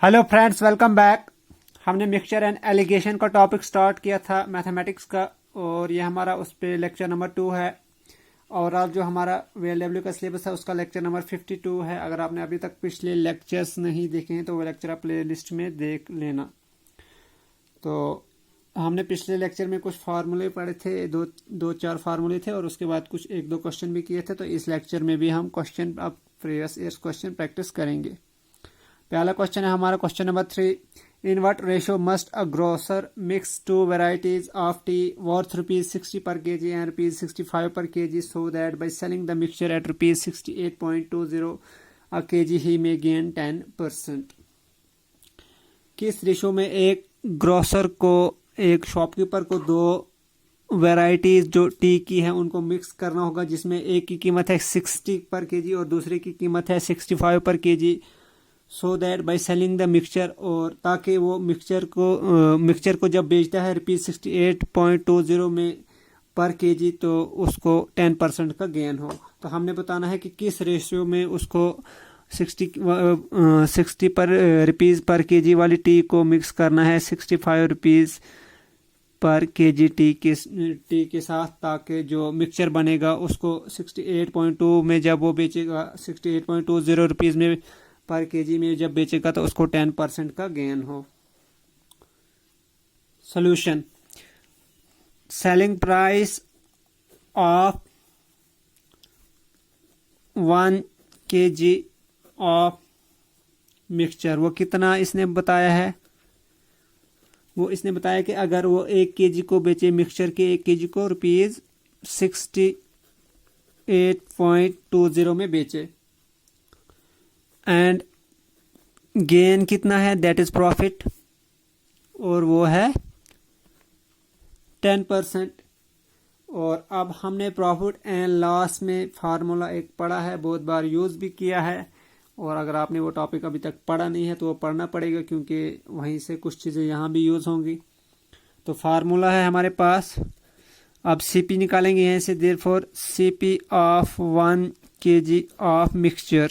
Hello friends, welcome back. हमने mixture and allegation का topic start किया था मैथमेटिक्स का, और ये हमारा उस पर लेक्चर नंबर 2 है। और आज जो हमारा VLW का सिलेबस है उसका लेक्चर नंबर 52 है। अगर आपने अभी तक पिछले लेक्चर्स नहीं देखे हैं तो वो लेक्चर आप प्ले लिस्ट में देख लेना। तो हमने पिछले लेक्चर में कुछ फार्मूले पढ़े थे, दो चार फार्मूले थे, और उसके बाद कुछ एक दो क्वेश्चन भी किए थे। तो इस लेक्चर में भी हम क्वेश्चन अब प्रीवियस ईयर्स क्वेश्चन प्रैक्टिस करेंगे। पहला क्वेश्चन है हमारा question number 3। In what ratio must a grocer mix to varieties of T worth ₹60 per kg and ₹65 per kg so that by selling the mixture eight ₹68.20 a kg ही में gain 10%। किस ratio में एक grocer को, एक shopkeeper को दो varieties जो T की है उनको मिक्स करना होगा, जिसमें एक की कीमत है 60 पर kg और दूसरे की कीमत है 65 पर kg, so that by selling the mixture, और ताकि वो मिक्सचर को जब बेचता है ₹68.20 में पर केजी तो उसको 10% का गेन हो। तो हमने बताना है कि किस रेशियो में उसको 60 पर रुपीज़ पर केजी वाली टी को मिक्स करना है 65 रुपीज़ पर केजी टी के साथ, ताकि जो मिक्सचर बनेगा उसको 68.2 में जब वो बेचेगा, 68.20 रुपीज़ में पर केजी में जब बेचेगा तो उसको 10% का गेन हो। Solution. Selling price of 1 kg of mixture, वो कितना इसने बताया है? वो इसने बताया कि अगर वो 1 kg को बेचे, मिक्सचर के 1 kg को ₹68.20 में बेचे, एंड गेन कितना है, दैट इज प्रॉफिट, और वो है 10%। और अब हमने प्रॉफिट एंड लॉस में फार्मूला एक पढ़ा है, बहुत बार यूज भी किया है, और अगर आपने वो टॉपिक अभी तक पढ़ा नहीं है तो वो पढ़ना पड़ेगा, क्योंकि वहीं से कुछ चीज़ें यहाँ भी यूज होंगी। तो फार्मूला है हमारे पास, अब CP निकालेंगे यहाँ से। Therefore CP of 1 kg of mixture,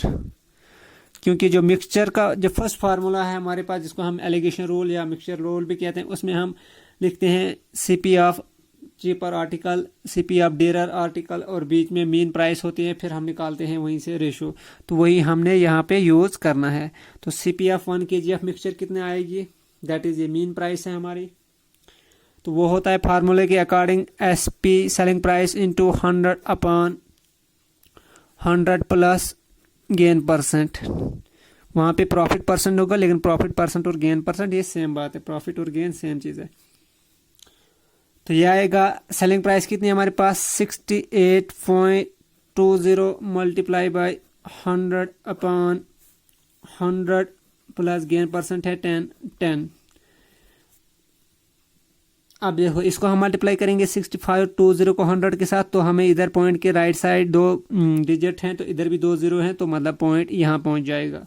क्योंकि जो मिक्सचर का जो फर्स्ट फार्मूला है हमारे पास, जिसको हम एलिगेशन रूल या मिक्सचर रूल भी कहते हैं, उसमें हम लिखते हैं CP of cheaper article, CP of dear article, और बीच में मीन प्राइस होती है, फिर हम निकालते हैं वहीं से रेशो। तो वही हमने यहाँ पे यूज करना है। तो CP of 1 kg of mixture कितने आएगी, दैट इज ये मीन प्राइस है हमारी। तो वो होता है फार्मूले के according SP selling price into 100/100 plus gain percent. वहां पे प्रॉफिट परसेंट होगा, लेकिन प्रॉफिट परसेंट और गेन परसेंट ये सेम बात है, प्रॉफिट और गेन सेम चीज है। तो यह आएगा, सेलिंग प्राइस कितनी है हमारे पास, 68.20 multiply by 100/100 plus gain percent है 10। अब देखो, इसको हम मल्टीप्लाई करेंगे 65.20 को 100 के साथ, तो हमें इधर पॉइंट के राइट साइड 2 डिजिट हैं, तो इधर भी 2 0 हैं, तो मतलब पॉइंट यहाँ पहुँच जाएगा।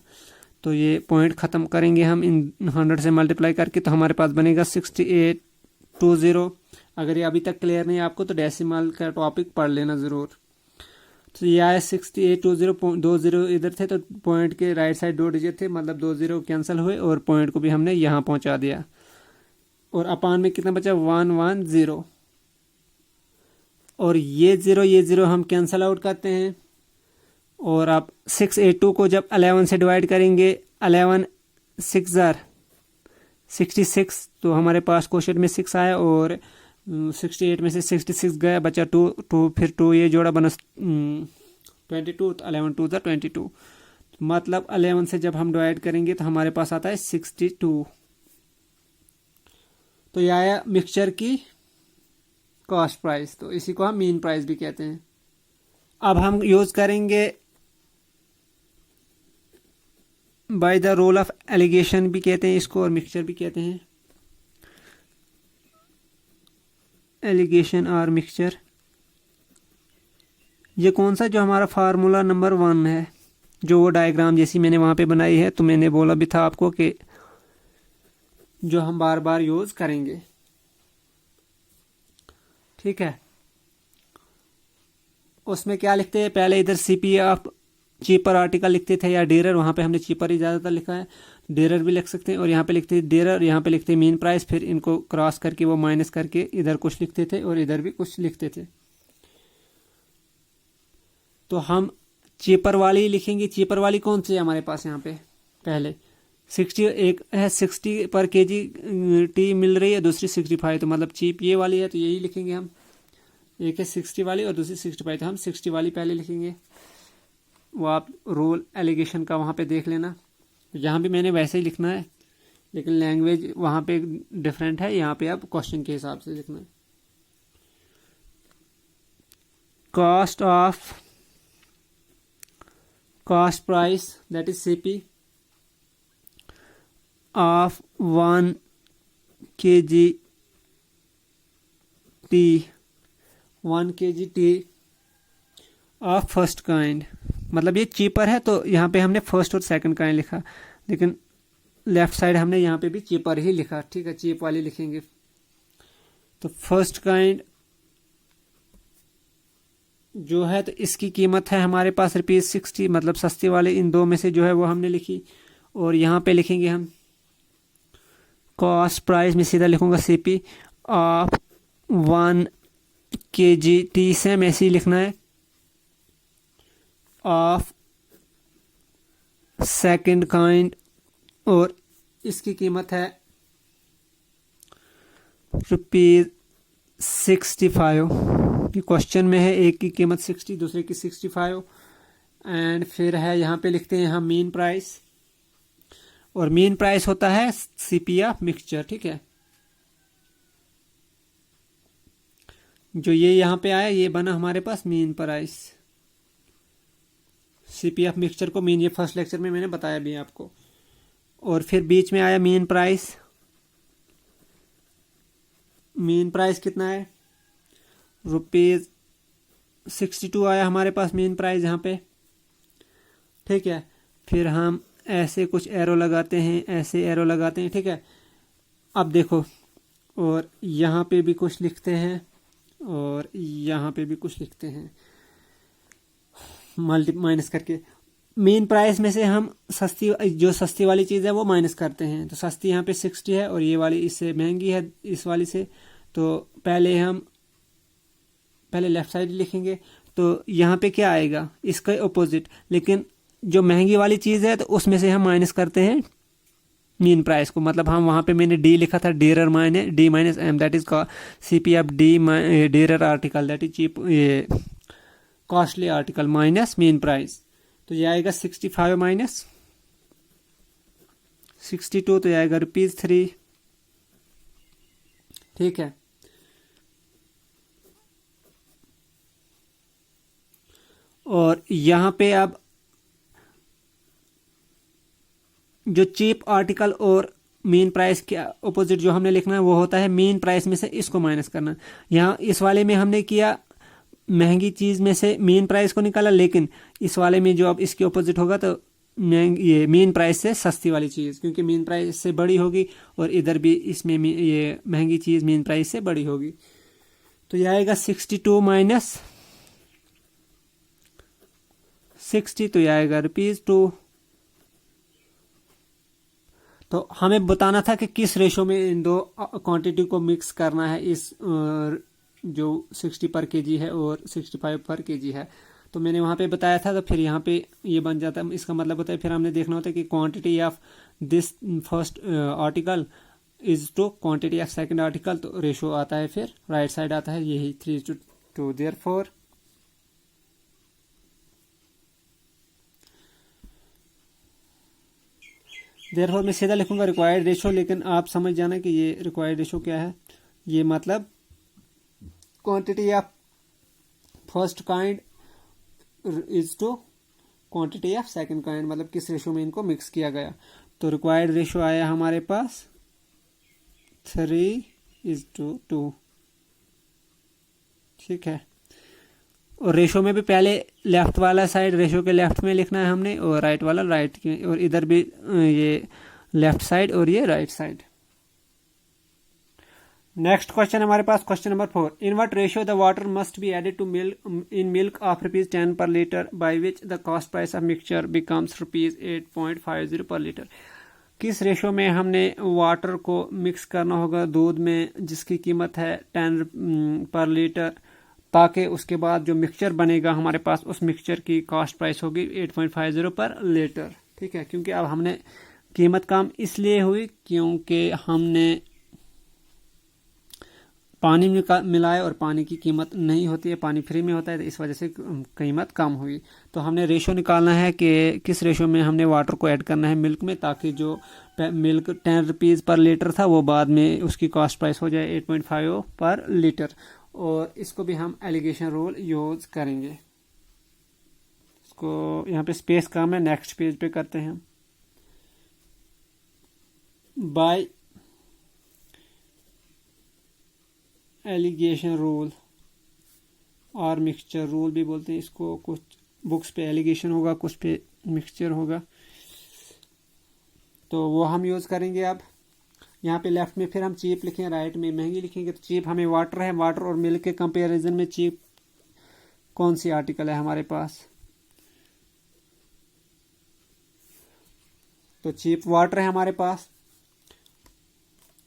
तो ये पॉइंट ख़त्म करेंगे हम इन 100 से मल्टीप्लाई करके, तो हमारे पास बनेगा 68.20। अगर ये अभी तक क्लियर नहीं है आपको तो डेसिमल का टॉपिक पढ़ लेना ज़रूर। तो ये आया 68.20, 2 0 इधर थे, तो पॉइंट के राइट साइड 2 डिजिट थे, मतलब 2 0 कैंसिल हुए, और पॉइंट को भी हमने यहाँ पहुँचा दिया। और अपान में कितना बचा, 110, और ये 0 हम कैंसिल आउट करते हैं। और आप 682 को जब 11 से डिवाइड करेंगे, 11 6 66, तो हमारे पास क्वेश्चन में 6 आया, और 68 में से 66 गया, बचा 2, फिर 2 ये जोड़ा बना 22, तो 11 2 22, मतलब 11 से जब हम डिवाइड करेंगे तो हमारे पास आता है 62। तो यह आया मिक्सचर की कॉस्ट प्राइस, तो इसी को हम मीन प्राइस भी कहते हैं। अब हम यूज करेंगे by the rule of alligation भी कहते हैं इसको, और मिक्सचर भी कहते हैं, एलिगेशन और मिक्सचर। ये कौन सा, जो हमारा फार्मूला नंबर 1 है, जो वो डायग्राम जैसी मैंने वहां पे बनाई है, तो मैंने बोला भी था आपको कि जो हम बार बार यूज करेंगे, ठीक है। उसमें क्या लिखते हैं, पहले इधर CP ऑफ चीपर आर्टिकल लिखते थे या डेरर, वहाँ पे हमने चीपर ही ज़्यादातर लिखा है, डेरर भी लिख सकते हैं। और यहाँ पे लिखते हैं डेरर, यहाँ पे लिखते हैं मीन प्राइस, फिर इनको क्रॉस करके वो माइनस करके इधर कुछ लिखते थे और इधर भी कुछ लिखते थे। तो हम चीपर वाली ही लिखेंगे। चीपर वाली कौन सी है हमारे पास यहाँ पे? पहले 60 एक है, 60 पर केजी टी मिल रही है, दूसरी 65, तो मतलब चीप ये वाली है, तो यही लिखेंगे हम। एक है 60 वाली और दूसरी 65, तो हम 60 वाली पहले लिखेंगे। वो आप रूल एलिगेशन का वहाँ पे देख लेना। यहाँ भी मैंने वैसे ही लिखना है, लेकिन लैंग्वेज वहाँ पे डिफरेंट है, यहाँ पे आप क्वेश्चन के हिसाब से लिखना है। cost price, that is CP, of 1 kg tea, 1 kg tea of first kind, मतलब ये चीपर है, तो यहाँ पे हमने फर्स्ट और सेकंड काइंड लिखा, लेकिन लेफ्ट साइड हमने यहाँ पे भी चीपर ही लिखा। ठीक है, चीप वाली लिखेंगे। तो फर्स्ट काइंड जो है, तो इसकी कीमत है हमारे पास ₹60, मतलब सस्ती वाले इन दो में से जो है वो हमने लिखी। और यहाँ पे लिखेंगे हम कॉस्ट प्राइस में सीधा लिखूंगा CP of 1 kg T, same ऐसे ही लिखना है, ऑफ सेकंड काइंड, और इसकी कीमत है ₹65। क्वेश्चन में है एक की कीमत 60, दूसरे की 65। एंड फिर है यहाँ पे लिखते हैं हम मीन प्राइस, और मीन प्राइस होता है CP ऑफ मिक्सचर। ठीक है, जो ये यहाँ पे आया ये बना हमारे पास mean price. CP of mixture को मीन, ये फर्स्ट लेक्चर में मैंने बताया भी आपको। और फिर बीच में आया मीन प्राइस। मीन प्राइस कितना है? ₹62 आया हमारे पास मीन प्राइस यहाँ पे। ठीक है, फिर हम ऐसे कुछ एरो लगाते हैं, ऐसे एरो लगाते हैं। ठीक है, अब देखो, और यहाँ पे भी कुछ लिखते हैं और यहाँ पे भी कुछ लिखते हैं, माइनस करके। मेन प्राइस में से हम जो सस्ती वाली चीज़ है वो माइनस करते हैं। तो सस्ती यहाँ पे 60 है और ये वाली इससे महंगी है इस वाली से, तो पहले लेफ्ट साइड लिखेंगे। तो यहाँ पे क्या आएगा? इसका अपोजिट। लेकिन जो महंगी वाली चीज़ है तो उसमें से हम माइनस करते हैं मीन प्राइस को। मतलब हम वहाँ पे मैंने डी लिखा था, dearer minus D minus M, that is CP of D dearer article, that is cheap costly article, minus mean price. तो ये आएगा 65 माइनस 62, तो ये आएगा ₹3। ठीक है, और यहाँ पे अब जो चीप आर्टिकल और मीन प्राइस के अपोजिट जो हमने लिखना है वो होता है मीन प्राइस में से इसको माइनस करना। यहाँ इस वाले में हमने किया महंगी चीज़ में से मीन प्राइस को निकाला, लेकिन इस वाले में जो अब इसके अपोजिट होगा तो ये मीन प्राइस से सस्ती वाली चीज़, क्योंकि मीन प्राइस से बड़ी होगी, और इधर भी इसमें ये महंगी चीज़ मीन प्राइस से बड़ी होगी। तो ये आएगा 62 माइनस 60, तो ये आएगा ₹2। तो हमें बताना था कि किस रेशो में इन दो क्वांटिटी को मिक्स करना है, इस जो 60 पर केजी है और 65 पर केजी है। तो मैंने वहाँ पे बताया था, तो फिर यहाँ पे ये बन जाता है। इसका मतलब होता है फिर हमने देखना होता है कि quantity of this first article is to quantity of second article, तो रेशो आता है फिर राइट साइड आता है यही 3:2। देयरफॉर मैं सीधा लिखूंगा रिक्वायर्ड रेशो, लेकिन आप समझ जाना कि ये रिक्वायर्ड रेशो क्या है। ये मतलब quantity of first kind is to quantity of second kind, मतलब किस रेशो में इनको मिक्स किया गया। तो रिक्वायर्ड रेशो आया हमारे पास 3:2। ठीक है, और रेशो में भी पहले लेफ्ट वाला साइड रेशो के लेफ्ट में लिखना है हमने, और राइट वाला राइट के, और इधर भी ये लेफ्ट साइड और ये राइट साइड। नेक्स्ट क्वेश्चन हमारे पास question number 4, in what ratio the water must be added to milk in milk of ₹10 per litre by which the cost price of mixture becomes ₹8.50 per litre. किस ratio में हमने water को mix करना होगा दूध में जिसकी कीमत है 10 पर लीटर, ताकि उसके बाद जो मिक्सचर बनेगा हमारे पास उस मिक्सचर की कॉस्ट प्राइस होगी 8.50 पर लीटर। ठीक है, क्योंकि अब हमने कीमत कम इसलिए हुई क्योंकि हमने पानी मिलाए और पानी की कीमत नहीं होती है, पानी फ्री में होता है, तो इस वजह से कीमत कम हुई। तो हमने रेशो निकालना है कि किस रेशो में हमने वाटर को ऐड करना है मिल्क में, ताकि जो मिल्क 10 रुपीज़ पर लीटर था वो बाद में उसकी कॉस्ट प्राइस हो जाए 8.50 पर लीटर। और इसको भी हम एलिगेशन रूल यूज़ करेंगे। इसको यहाँ पे स्पेस कम है, नेक्स्ट पेज पे करते हैं। बाय एलिगेशन रूल और मिक्सचर रूल भी बोलते हैं इसको, कुछ बुक्स पे एलिगेशन होगा, कुछ पे मिक्सचर होगा, तो वो हम यूज़ करेंगे। अब यहाँ पे लेफ्ट में फिर हम चीप लिखें, राइट में महंगी लिखेंगे। तो चीप हमें वाटर है, वाटर और मिल्क के कंपैरिजन में चीप कौन सी आर्टिकल है हमारे पास, तो चीप वाटर है हमारे पास।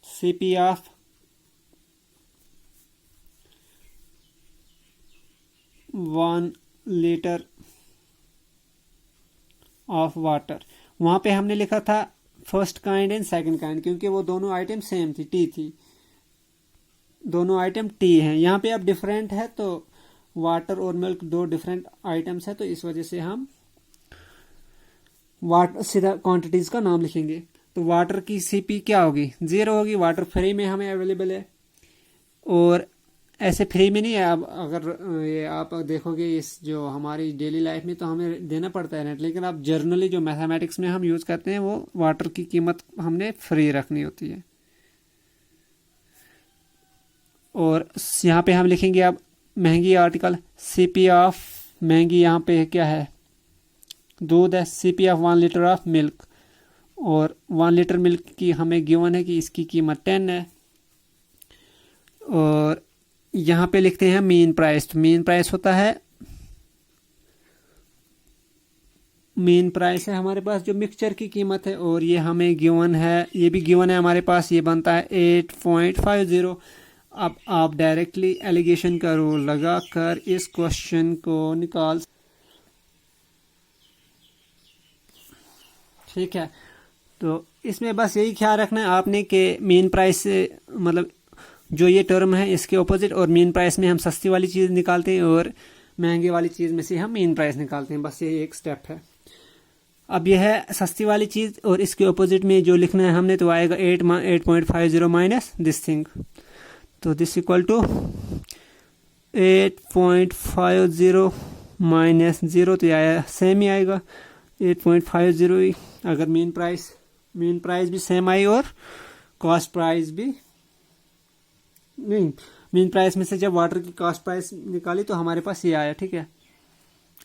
CP of 1 litre of water, वहां पे हमने लिखा था first kind and second kind, क्योंकि वो दोनों आइटम सेम थी, टी थी, दोनों आइटम टी हैं। यहाँ पे अब डिफरेंट है, तो वाटर और मिल्क दो डिफरेंट आइटम्स है, तो इस वजह से हम वाटर सीधा क्वांटिटीज का नाम लिखेंगे। तो वाटर की CP क्या होगी, 0 होगी, वाटर फ्री में हमें अवेलेबल है। और ऐसे फ्री में नहीं है, अब अगर ये आप देखोगे इस जो हमारी डेली लाइफ में तो हमें देना पड़ता है रेंट, लेकिन आप जर्नली जो मैथमेटिक्स में हम यूज़ करते हैं वो वाटर की कीमत हमने फ्री रखनी होती है। और यहाँ पे हम लिखेंगे अब महंगी आर्टिकल, CP ऑफ महंगी यहाँ पे क्या है, दूध है, CP of 1 litre of milk, और 1 लीटर मिल्क की हमें गिवन है कि इसकी कीमत 10 है। और यहाँ पे लिखते हैं मीन प्राइस, तो मीन प्राइस होता है, मीन प्राइस है हमारे पास जो मिक्सचर की कीमत है, और ये हमें गिवन है, ये भी गिवन है हमारे पास, ये बनता है 8.50। अब आप डायरेक्टली एलिगेशन का रूल लगा कर इस क्वेश्चन को निकाल, ठीक है। तो इसमें बस यही ख्याल रखना है आपने कि मीन प्राइस से मतलब जो ये टर्म है इसके ऑपोजिट, और मीन प्राइस में हम सस्ती वाली चीज़ निकालते हैं और महंगे वाली चीज़ में से हम मीन प्राइस निकालते हैं, बस ये एक स्टेप है। अब यह है सस्ती वाली चीज़, और इसके ऑपोजिट में जो लिखना है हमने, तो आएगा 8.50 माइनस दिस थिंग, तो दिस इक्वल टू 8.50 माइनस 0, तो यह सेम ही आएगा 8.50 ही। अगर मीन प्राइस भी सेम आई और कॉस्ट प्राइस भी नहीं, मीन प्राइस में से जब वाटर की कॉस्ट प्राइस निकाली तो हमारे पास ये आया, ठीक है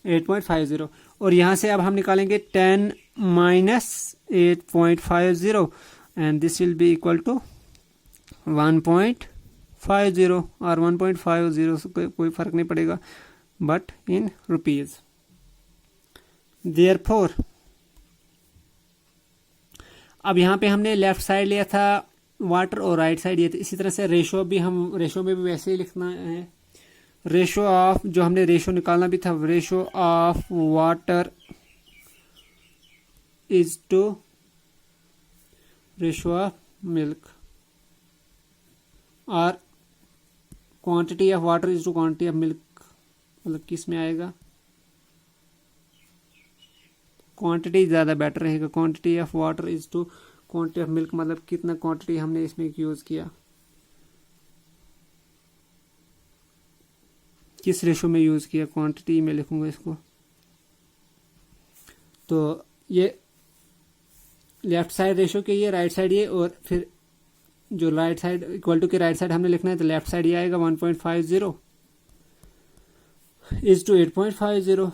8.50। और यहाँ से अब हम निकालेंगे 10 minus 8.50 and this will be equal to 1.50 और 1.50 से कोई फर्क नहीं पड़ेगा, बट इन रुपीज। देयरफॉर अब यहाँ पे हमने लेफ्ट साइड लिया था वाटर और राइट साइड ये, तो इसी तरह से रेशो में भी वैसे ही लिखना है। रेशो ऑफ जो हमने रेशो निकालना भी था, ratio of water is to ratio of milk, और quantity of water is to quantity of milk, मतलब किस में आएगा, क्वांटिटी ज़्यादा बेटर रहेगा। Quantity of water is to quantity of milk, मतलब कितना क्वांटिटी हमने इसमें यूज़ किया, किस रेशो में यूज़ किया, क्वांटिटी में लिखूंगा इसको। तो ये लेफ्ट साइड रेशो के ये, राइट साइड ये, और फिर जो राइट साइड इक्वल टू के राइट साइड हमने लिखना है, तो लेफ्ट साइड ये आएगा 1.50 इज टू 8.50।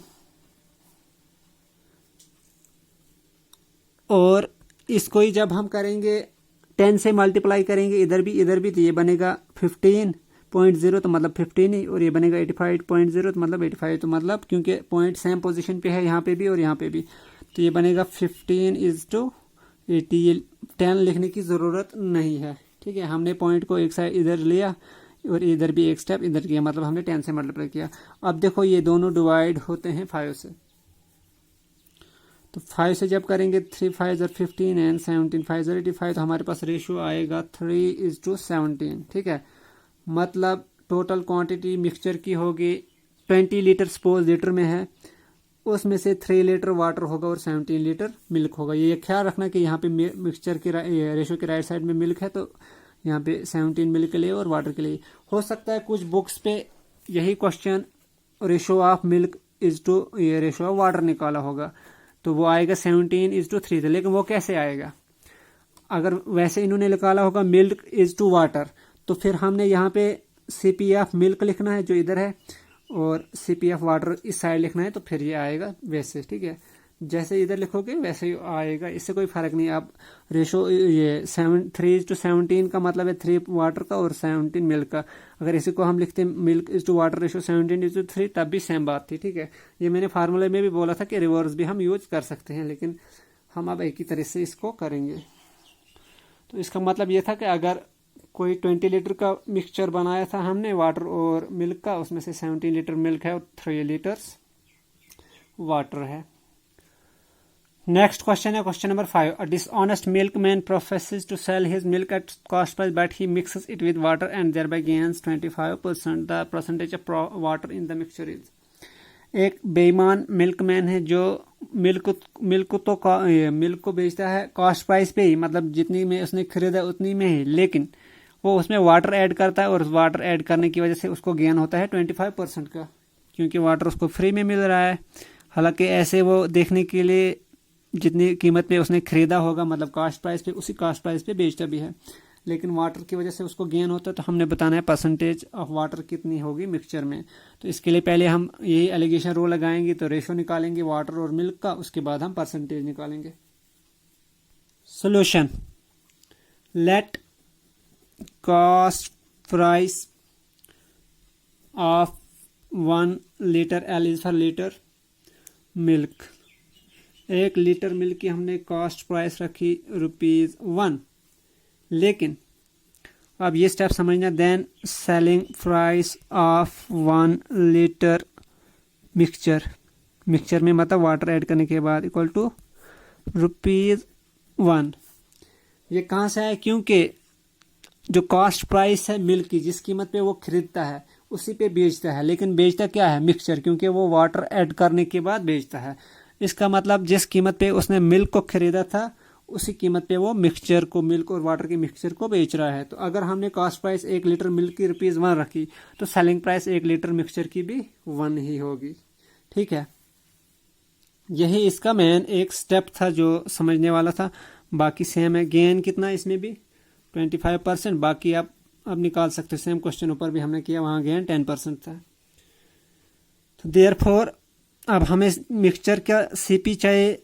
और इसको ही जब हम करेंगे 10 से मल्टीप्लाई करेंगे इधर भी तो ये बनेगा 15.0 तो मतलब 15 ही, और ये बनेगा 85.0 तो मतलब 85, तो मतलब क्योंकि पॉइंट सेम पोजीशन पे है यहाँ पे भी और यहाँ पे भी, तो ये बनेगा 15:80। ये 10 लिखने की ज़रूरत नहीं है, ठीक है। हमने पॉइंट को एक साइड इधर लिया और इधर भी एक स्टेप इधर किया, मतलब हमने 10 से मल्टीप्लाई किया। अब देखो ये दोनों डिवाइड होते हैं 5 से, तो 5 से जब करेंगे 3 5 15 एंड 17 5 85, तो हमारे पास रेशियो आएगा 3:17, ठीक है। मतलब टोटल क्वांटिटी मिक्सचर की होगी 20 लीटर, सपोज लीटर में है, उसमें से 3 लीटर वाटर होगा और 17 लीटर मिल्क होगा। ये ख्याल रखना कि यहाँ पे मिक्सचर के रेशियो के राइट साइड में मिल्क है, तो यहाँ पे 17 मिल्क के लिए और वाटर के लिए। हो सकता है कुछ बुक्स पे यही question ratio of milk is to ये रेशियो ऑफ वाटर निकाला होगा, तो वो आएगा 17:3, लेकिन वो कैसे आएगा? अगर वैसे इन्होंने निकाला होगा मिल्क इज टू वाटर, तो फिर हमने यहाँ पे CP ऑफ मिल्क लिखना है जो इधर है, और CP ऑफ वाटर इस साइड लिखना है, तो फिर ये आएगा वैसे, ठीक है। जैसे इधर लिखोगे वैसे ही आएगा, इससे कोई फर्क नहीं। आप रेशो ये 3:17 का मतलब है 3 वाटर का और 17 मिल्क का। अगर इसी को हम लिखते milk is to water ratio 17:3, तब भी सेम बात थी, ठीक है। ये मैंने फार्मूले में भी बोला था कि रिवर्स भी हम यूज कर सकते हैं, लेकिन हम अब एक ही तरह से इसको करेंगे। तो इसका मतलब ये था कि अगर कोई 20 लीटर का मिक्सचर बनाया था हमने वाटर और मिल्क का, उसमें से 17 लीटर मिल्क है और 3 लीटर्स वाटर है। नेक्स्ट क्वेश्चन है question number 5। A dishonest milkman professes to sell his milk at cost price but he mixes it with water and thereby gains 25%। The percentage of water in the mixture is. एक बेईमान milkman है जो milk को बेचता है cost price पे ही, मतलब जितनी में उसने खरीदा उतनी में ही, लेकिन वो उसमें वाटर ऐड करता है और वाटर ऐड करने की वजह से उसको गेन होता है 25% का, क्योंकि वाटर उसको फ्री में मिल रहा है। हालांकि ऐसे वो देखने के लिए जितनी कीमत पे उसने खरीदा होगा, मतलब कास्ट प्राइस पे, उसी कास्ट प्राइस पे बेचता भी है, लेकिन वाटर की वजह से उसको गेन होता है। तो हमने बताना है परसेंटेज ऑफ वाटर कितनी होगी मिक्सचर में। तो इसके लिए पहले हम यही एलिगेशन रो लगाएंगे, तो रेशो निकालेंगे वाटर और मिल्क का, उसके बाद हम परसेंटेज निकालेंगे। Solution. Let cost price of 1 litre, L is for litre, milk. 1 litre milk की हमने कॉस्ट प्राइस रखी ₹1, लेकिन अब ये स्टेप समझना। Then selling price of 1 litre mixture में मतलब वाटर ऐड करने के बाद इक्वल टू ₹1। ये कहाँ से है? क्योंकि जो कॉस्ट प्राइस है मिल्क की, जिस कीमत पे वो खरीदता है उसी पे बेचता है, लेकिन बेचता क्या है? मिक्सचर, क्योंकि वो वाटर ऐड करने के बाद बेचता है। इसका मतलब जिस कीमत पे उसने मिल्क को खरीदा था उसी कीमत पे वो मिक्सचर को, मिल्क और वाटर के मिक्सचर को बेच रहा है। तो अगर हमने कॉस्ट प्राइस 1 लीटर मिल्क की ₹1 रखी, तो सेलिंग प्राइस 1 लीटर मिक्सचर की भी 1 ही होगी, ठीक है। यही इसका मेन एक स्टेप था जो समझने वाला था। बाकी सेम है। गेन कितना इसमें भी 25%, बाकी आप अब निकाल सकते हो। सेम क्वेश्चन ऊपर भी हमने किया, वहां गेन 10% था। तो देयरफॉर अब हमें मिक्सचर का CP चाहिए।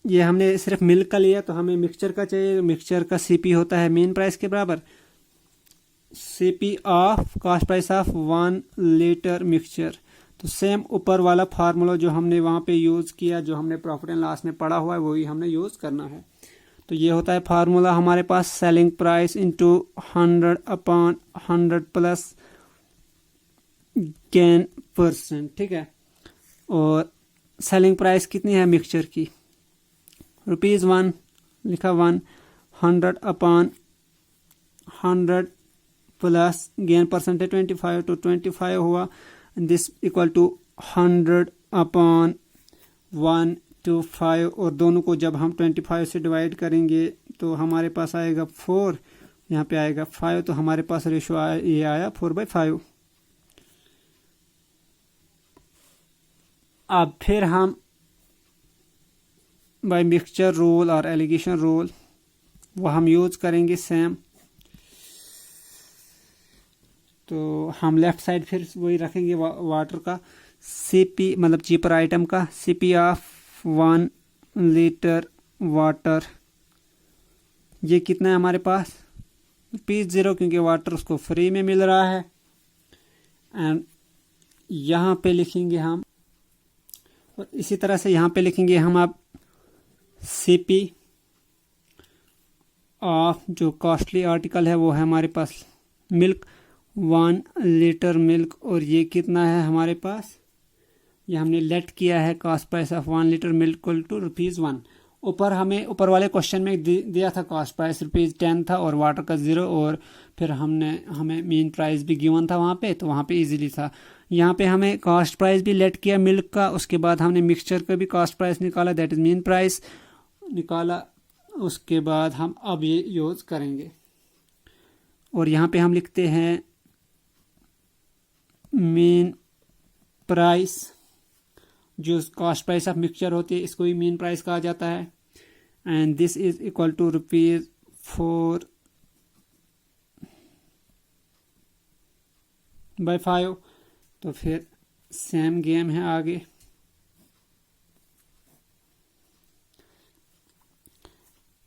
ये हमने सिर्फ मिल्क का लिया, तो हमें मिक्सचर का चाहिए। मिक्सचर का CP होता है मेन प्राइस के बराबर CP of cost price of 1 litre mixture. तो सेम ऊपर वाला फार्मूला जो हमने वहां पे यूज किया, जो हमने प्रॉफिट एंड लॉस में पढ़ा हुआ है, वही हमने यूज करना है। तो ये होता है फार्मूला हमारे पास, selling price into 100/100 plus gain %, ठीक है। और सेलिंग प्राइस कितनी है मिक्सचर की? ₹1 लिखा, 100/100 प्लस गेन परसेंटेज 25, तो 25 हुआ। दिस इक्वल टू 100/125, और दोनों को जब हम 25 से डिवाइड करेंगे तो हमारे पास आएगा 4, यहाँ पे आएगा 5, तो हमारे पास रेशो ये आया 4/5। अब फिर हम बाय मिक्सचर रूल और एलिगेशन रूल वो हम यूज करेंगे सेम। तो हम लेफ्ट साइड फिर वही रखेंगे वाटर का CP, मतलब चीपर आइटम का CP ऑफ 1 लीटर वाटर ये कितना है हमारे पास ₹0, क्योंकि वाटर उसको फ्री में मिल रहा है। एंड यहाँ पे लिखेंगे हम, और इसी तरह से यहाँ पे लिखेंगे हम अब CP ऑफ जो कॉस्टली आर्टिकल है वो है हमारे पास मिल्क, 1 लीटर मिल्क, और ये कितना है हमारे पास, ये हमने लेट किया है cost price of 1 litre milk equal to ₹1। ऊपर हमें ऊपर वाले क्वेश्चन में दिया था कॉस्ट प्राइस ₹10 था और वाटर का 0, और फिर हमें मीन प्राइस भी गिवन था वहाँ पे, तो वहाँ पे इजीली था। यहाँ पे हमें कॉस्ट प्राइस भी लेट किया मिल्क का, उसके बाद हमने मिक्सचर का भी कॉस्ट प्राइस निकाला, दैट इज मीन प्राइस निकाला। उसके बाद हम अब ये यूज़ करेंगे, और यहाँ पे हम लिखते हैं मीन प्राइस, जो कॉस्ट प्राइस ऑफ मिक्सचर होती है इसको ही मीन प्राइस कहा जाता है। And this is equal to ₹4/5। तो फिर सेम गेम है आगे।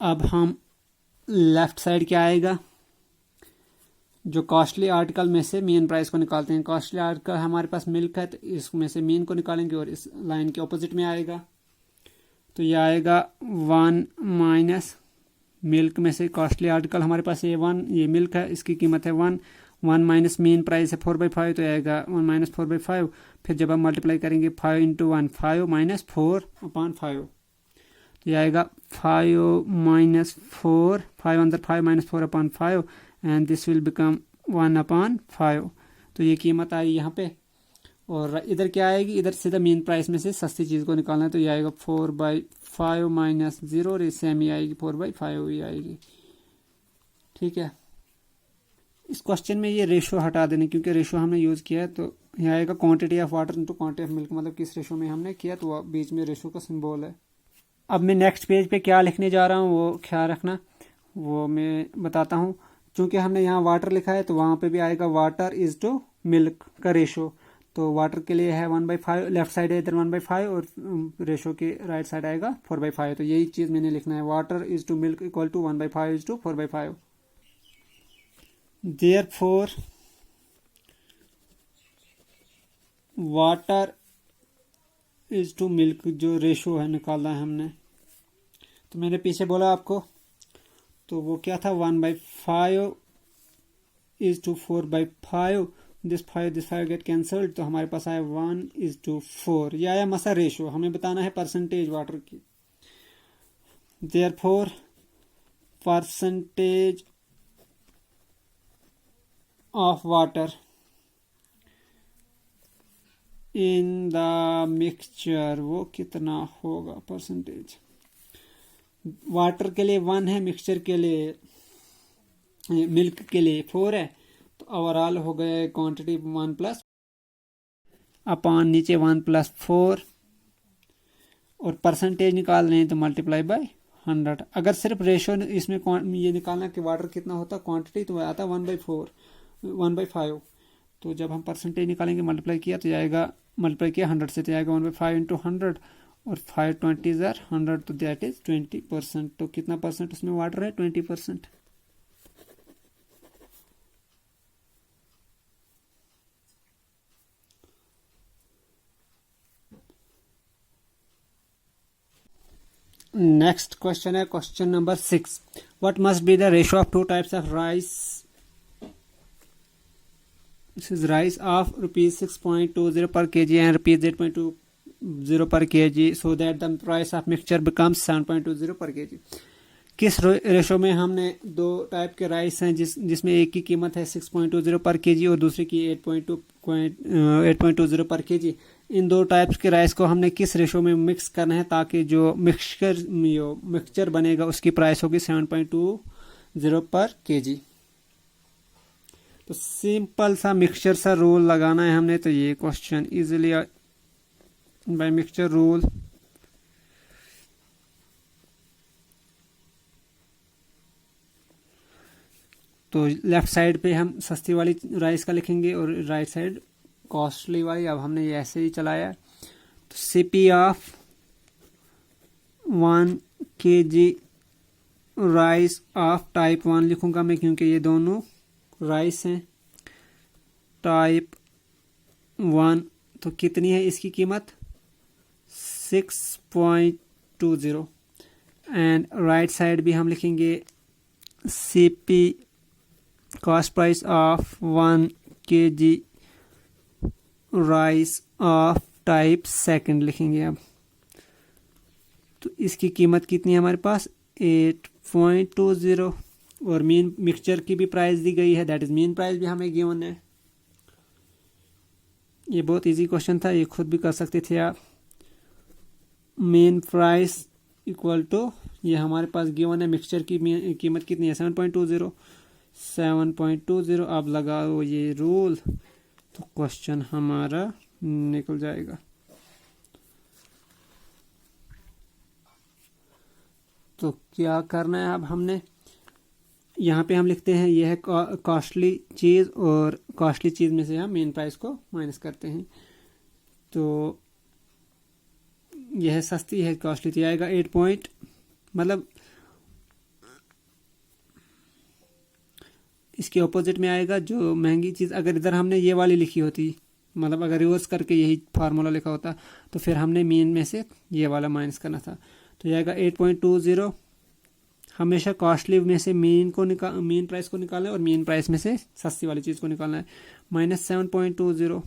अब हम लेफ्ट साइड क्या आएगा, जो कॉस्टली आर्टिकल में से मीन प्राइस को निकालते हैं। कॉस्टली आर्टिकल हमारे पास मिल्क है, तो इसमें से मीन को निकालेंगे, और इस लाइन के ऑपोजिट में आएगा, तो ये आएगा 1 माइनस मिल्क में से कॉस्टली आर्टिकल हमारे पास ये 1, ये मिल्क है, इसकी कीमत है 1 माइनस मीन प्राइस है 4/5, तो आएगा 1 माइनस 4/5। फिर जब हम मल्टीप्लाई करेंगे 5 इंटू 1 5 माइनस 4/5, तो ये आएगा 5 माइनस 4, 5 अंदर 5 minus 4/5, and this will become 1/5। तो ये कीमत आई यहाँ पे, और इधर क्या आएगी, इधर सीधा मीन प्राइस में से सस्ती चीज़ को निकालना है, तो ये आएगा 4/5 माइनस 0, और इससे सेम ही आएगी 4/5 ही आएगी। ठीक है, इस क्वेश्चन में ये रेशो हटा देने, क्योंकि रेशो हमने यूज़ किया है, तो ये आएगा quantity of water into quantity of milk, मतलब किस रेशो में हमने किया, तो बीच में रेशो का सिंबल है। अब मैं नेक्स्ट पेज पे क्या लिखने जा रहा हूँ वो ख्याल रखना, वो मैं बताता हूँ। चूँकि हमने यहाँ वाटर लिखा है, तो वहाँ पे भी आएगा वाटर इज टू मिल्क का रेशो, तो वाटर के लिए है 1/5, लेफ्ट साइड है इधर 1/5, और रेशो के राइट साइड आएगा 4/5, तो यही चीज़ मैंने लिखना है, water is to milk equal to 1/5 is to 4/5। Therefore water is to milk जो रेशो है निकालना है हमने, तो मैंने पीछे बोला आपको, तो वो क्या था 1/5 is to 4/5, this 5 get cancelled, तो हमारे पास आया 1:4। ये आया मसा रेशो, हमें बताना है परसेंटेज वाटर की। Therefore percentage of water in the mixture, वो कितना होगा परसेंटेज। वाटर के लिए 1 है, मिक्सचर के लिए मिल्क के लिए 4 है, तो ओवरऑल हो गए क्वांटिटी 1 प्लस अपॉन नीचे 1 + 4, और परसेंटेज निकाल रहे हैं तो मल्टीप्लाई बाय 100। अगर सिर्फ रेशो इसमें ये निकालना कि वाटर कितना होता क्वांटिटी, तो आता 1/5। तो जब हम परसेंटेज निकालेंगे मल्टीप्लाई किया तो जाएगा, मल्टीप्लाई किया 100 से, तो जाएगा 1/5 इंटू 100, और 5 20 100, तो दैट इज 20%। तो कितना परसेंट उसमें वाटर है, 20%। नेक्स्ट क्वेश्चन है question number 6। What must be the ratio of 2 types of rice, this is rice of ₹6.20 per kg and ₹8.20 per kg, so that the price of mixture becomes 7.20 per kg। किस ratio में हमने 2 type के rice हैं जिसमें एक की कीमत है 6.20 पर केजी और दूसरे की 8.20 पर केजी। इन 2 टाइप्स के राइस को हमने किस रेशो में मिक्स करना है ताकि जो मिक्सचर बनेगा उसकी प्राइस होगी 7.20 पर केजी। तो सिंपल सा मिक्सचर सा रूल लगाना है हमने, तो ये question easily by mixture rule. तो लेफ्ट साइड पे हम सस्ती वाली राइस का लिखेंगे और राइट साइड कॉस्टली वाली। अब हमने ये ऐसे ही चलाया। तो CP of 1 kg rice of type 1 लिखूंगा मैं, क्योंकि ये दोनों राइस हैं टाइप 1। तो कितनी है इसकी कीमत? 6.20। एंड राइट साइड भी हम लिखेंगे CP cost price of 1 kg rice of type 2 लिखेंगे। अब तो इसकी कीमत कितनी है हमारे पास? 8.20। और मीन मिक्सचर की भी प्राइस दी गई है, दैट इज मीन प्राइस भी हमें गिवन है। ये बहुत इजी क्वेश्चन था, ये खुद भी कर सकते थे आप। मीन प्राइस इक्वल टू, ये हमारे पास गिवन है मिक्सचर की कीमत कितनी है? 7.20। 7.20 अब लगाओ ये रूल, तो क्वेश्चन हमारा निकल जाएगा। तो क्या करना है अब हमने, यहाँ पे हम लिखते हैं ये है कॉस्टली चीज़, और कॉस्टली चीज़ में से हम मेन प्राइस को माइनस करते हैं। तो यह है सस्ती है कॉस्टली, तो आएगा 8 पॉइंट, मतलब इसके ऑपोजिट में आएगा जो महंगी चीज़। अगर इधर हमने ये वाली लिखी होती, मतलब अगर रिवर्स करके यही फार्मूला लिखा होता, तो फिर हमने मीन में से ये वाला माइनस करना था। तो ये आएगा 8.20। हमेशा कॉस्टली में से मीन प्राइस को निकालना है, और मीन प्राइस में से सस्ती वाली चीज़ को निकालना है। माइनस 7.20,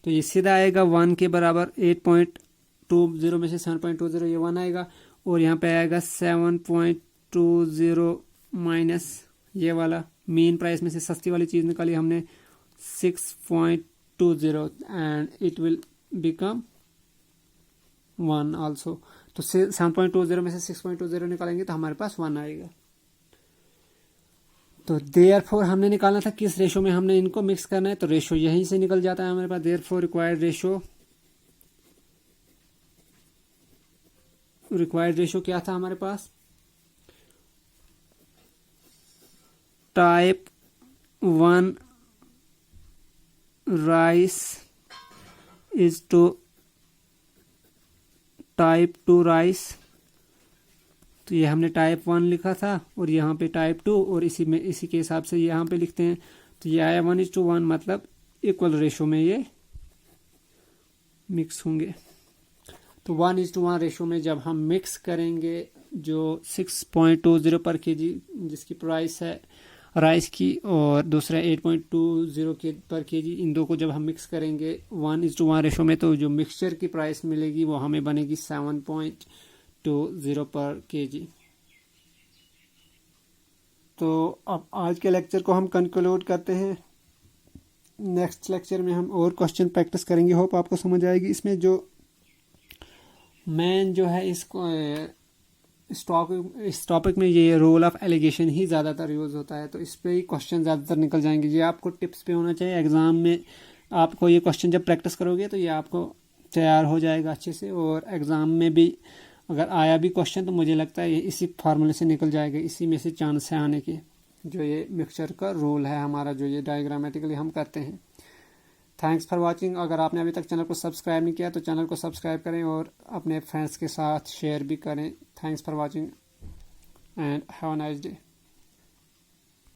तो ये सीधा आएगा 1 के बराबर। 8.20 में से 7.20 ये 1 आएगा, और यहाँ पे आएगा 7.20 माइनस ये वाला मीन प्राइस में से सस्ती वाली चीज़ निकाली हमने 6.20, and it will become 1 also. तो 7.20 में से 6.20 निकालेंगे तो हमारे पास 1 आएगा। तो देयरफॉर हमने निकालना था किस रेशो में हमने इनको मिक्स करना है, तो रेशो यहीं से निकल जाता है हमारे पास। देयरफॉर रिक्वायर्ड रेशो क्या था हमारे पास? Type 1 rice is to type 2 rice. तो ये हमने टाइप 1 लिखा था, और यहाँ पे टाइप 2, और इसी के हिसाब से यहाँ पे लिखते हैं। तो ये आया 1:1, मतलब इक्वल रेशो में ये मिक्स होंगे। तो 1:1 रेशो में जब हम मिक्स करेंगे जो 6.20 पर केजी जिसकी प्राइस है राइस की, और दूसरा 8.20 के पर केजी, इन दो को जब हम मिक्स करेंगे 1:1 रेशो में, तो जो मिक्सचर की प्राइस मिलेगी वो हमें बनेगी 7.20 पर केजी। तो अब आज के लेक्चर को हम कंक्लूड करते हैं। नेक्स्ट लेक्चर में हम और क्वेश्चन प्रैक्टिस करेंगे, होप आपको समझ आएगी। इसमें जो मेन जो है इसको इस टॉपिक में ये रोल ऑफ एलिगेशन ही ज़्यादातर यूज़ होता है, तो इस पे ही क्वेश्चन ज़्यादातर निकल जाएंगे। ये आपको टिप्स पे होना चाहिए, एग्ज़ाम में आपको ये क्वेश्चन जब प्रैक्टिस करोगे तो ये आपको तैयार हो जाएगा अच्छे से, और एग्ज़ाम में भी अगर आया भी क्वेश्चन तो मुझे लगता है ये इसी फार्मूले से निकल जाएगा, इसी में से चांस है आने के। जो ये मिक्सचर का रोल है हमारा, जो ये डायग्रामेटिकली हम करते हैं। Thanks for watching. अगर आपने अभी तक चैनल को सब्सक्राइब नहीं किया तो चैनल को सब्सक्राइब करें, और अपने फ्रेंड्स के साथ शेयर भी करें। Thanks for watching and have a nice day.